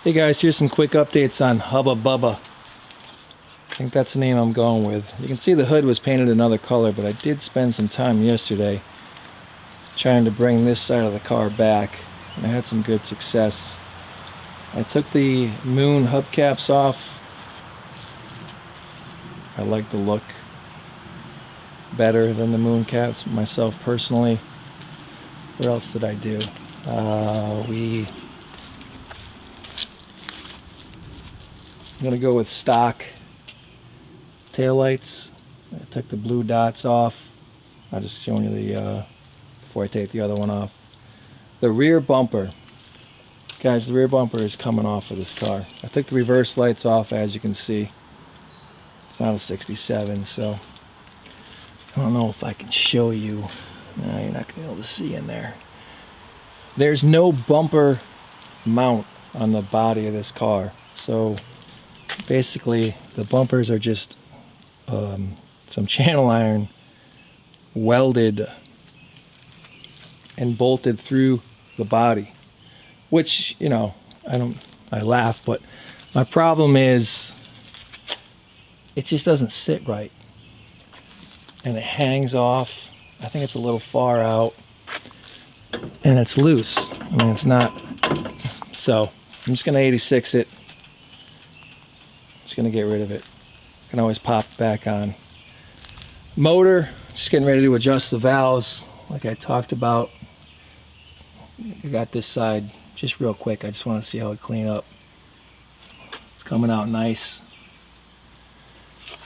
Hey guys, here's some quick updates on Hubba Bubba. I think that's the name I'm going with. You can see the hood was painted another color, but I did spend some time yesterday trying to bring this side of the car back, and I had some good success. I took the moon hubcaps off. I like the look better than the moon caps myself personally. What else did I do? I'm gonna go with stock taillights. I took the blue dots off. I'll just showing you the before I take the other one off. The rear bumper, guys, the rear bumper is coming off of this car. I took the reverse lights off, as you can see. It's not a 67, so I don't know if I can show you. No, you're not gonna be able to see in there. There's no bumper mount on the body of this car, so basically the bumpers are just some channel iron welded and bolted through the body, which, you know, I laugh, but my problem is it just doesn't sit right and it hangs off. I think it's a little far out and it's loose. I mean, it's not, so I'm just gonna 86 it. Just gonna get rid of it. Can always pop it back on. Motor, just getting ready to adjust the valves like I talked about. I got this side just real quick. I just want to see how it clean up. It's coming out nice.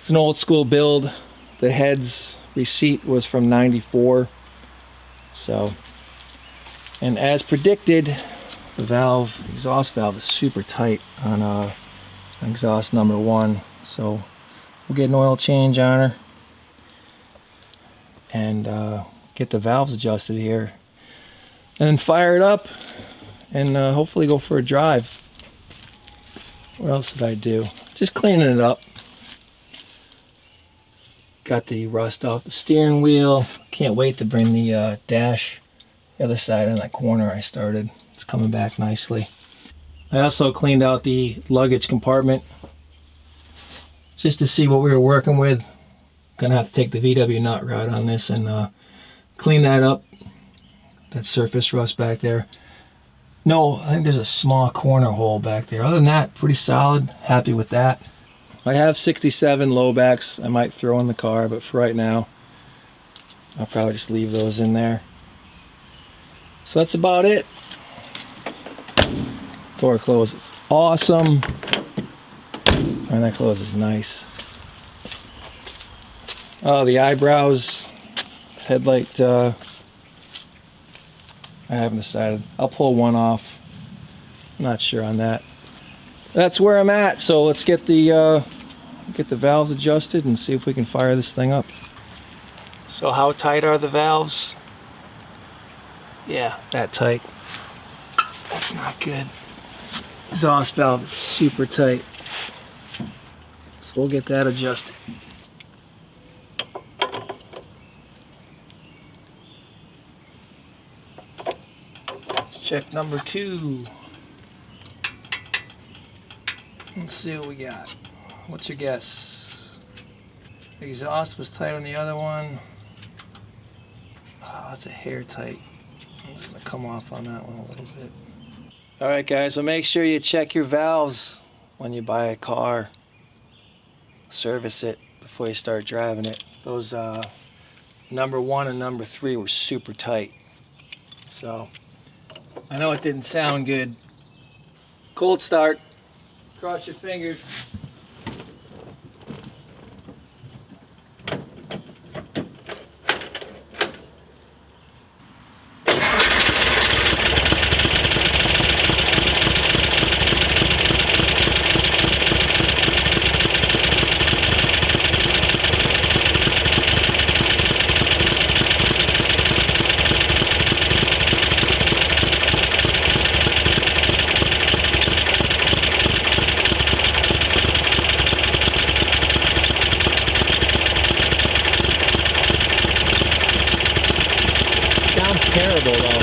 It's an old school build. The head's receipt was from '94. So, and as predicted, the valve, exhaust valve is super tight on exhaust number 1. So we'll get an oil change on her and get the valves adjusted here, and then fire it up and hopefully go for a drive. What else did I do? Just cleaning it up. Got the rust off the steering wheel. Can't wait to bring the dash the other side on that corner I started. It's coming back nicely. I also cleaned out the luggage compartment just to see what we were working with. Gonna have to take the VW nut route on this and clean that up. That surface rust back there. No, I think there's a small corner hole back there. Other than that, pretty solid. Happy with that. I have 67 low backs I might throw in the car, but for right now, I'll probably just leave those in there. So that's about it. Door closes awesome. And that closes nice. Oh, the eyebrows, headlight, I haven't decided. I'll pull one off. I'm not sure on that. That's where I'm at. So let's get the valves adjusted and see if we can fire this thing up. So how tight are the valves? Yeah, that tight. That's not good. Exhaust valve is super tight. So we'll get that adjusted. Let's check number 2. Let's see what we got. What's your guess? The exhaust was tight on the other one. Oh, that's a hair tight. I'm just gonna come off on that one a little bit. All right, guys, so make sure you check your valves when you buy a car. Service it before you start driving it. Those number 1 and number 3 were super tight. So I know it didn't sound good. Cold start. Cross your fingers. terrible though.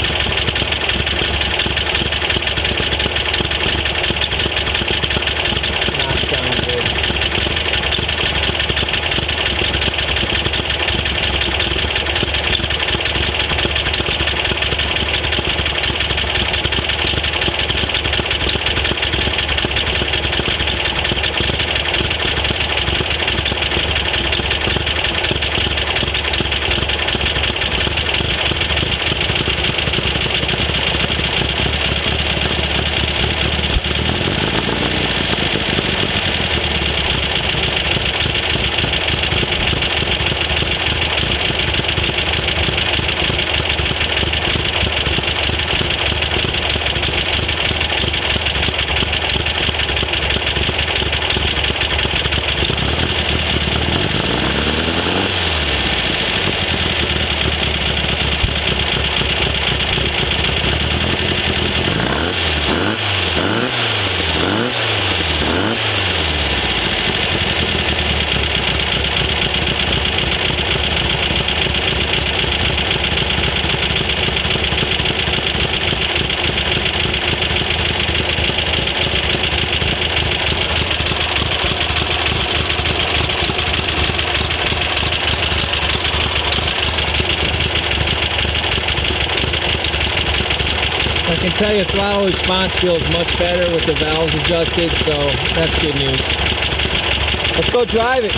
tell you, throttle response feels much better with the valves adjusted, so that's good news. Let's go drive it.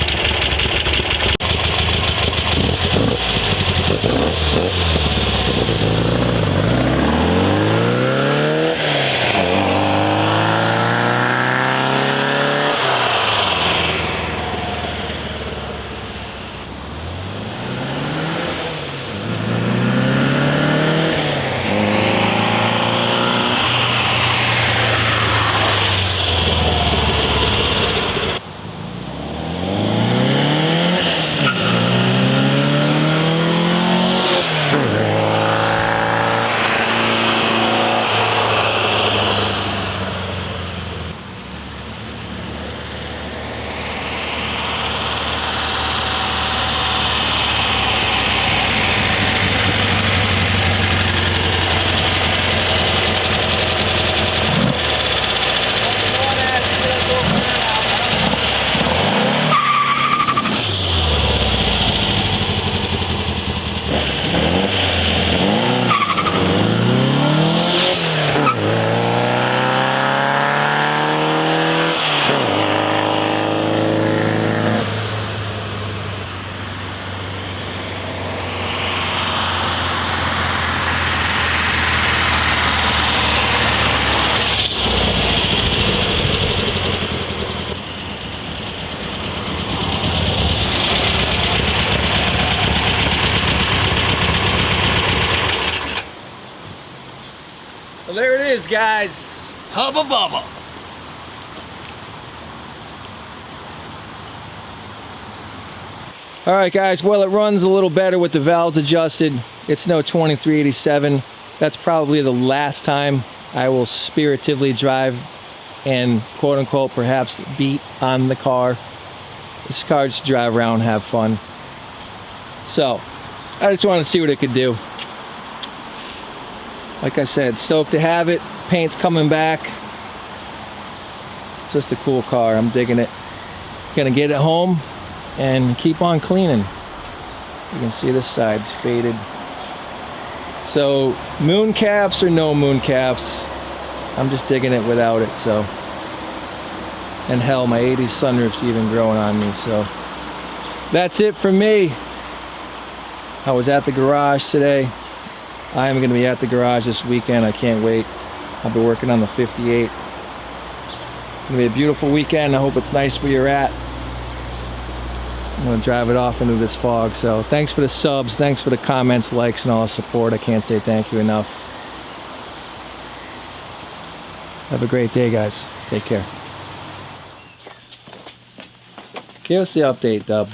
Well, there it is, guys. Hubba bubba. All right, guys. Well, it runs a little better with the valves adjusted. It's no 2387. That's probably the last time I will spiritively drive and quote unquote perhaps beat on the car. This car just drive around and have fun. So I just wanted to see what it could do. Like I said, stoked to have it. Paint's coming back. It's just a cool car. I'm digging it. Gonna get it home and keep on cleaning. You can see this side's faded. So moon caps or no moon caps, I'm just digging it without it. So, and hell, my 80s sunroof's even growing on me. So that's it for me. I was at the garage today. I am going to be at the garage this weekend. I can't wait. I'll be working on the 58. It's going to be a beautiful weekend. I hope it's nice where you're at. I'm going to drive it off into this fog. So thanks for the subs. Thanks for the comments, likes, and all the support. I can't say thank you enough. Have a great day, guys. Take care. Give us the update, Dub.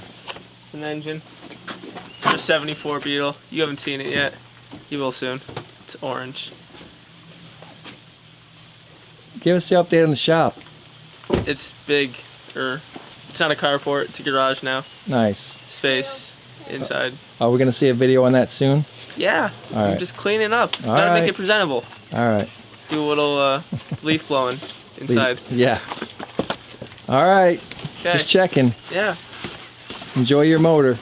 It's an engine. It's a 74 Beetle. You haven't seen it yet. You will soon. It's orange. Give us the update on the shop. It's big. It's not a carport. It's a garage now. Nice. Space inside. Are we going to see a video on that soon? Yeah. All right. I'm just cleaning up. All Gotta right. make it presentable. All right. Do a little leaf blowing inside. Yeah. All right. Okay. Just checking. Yeah. Enjoy your motor.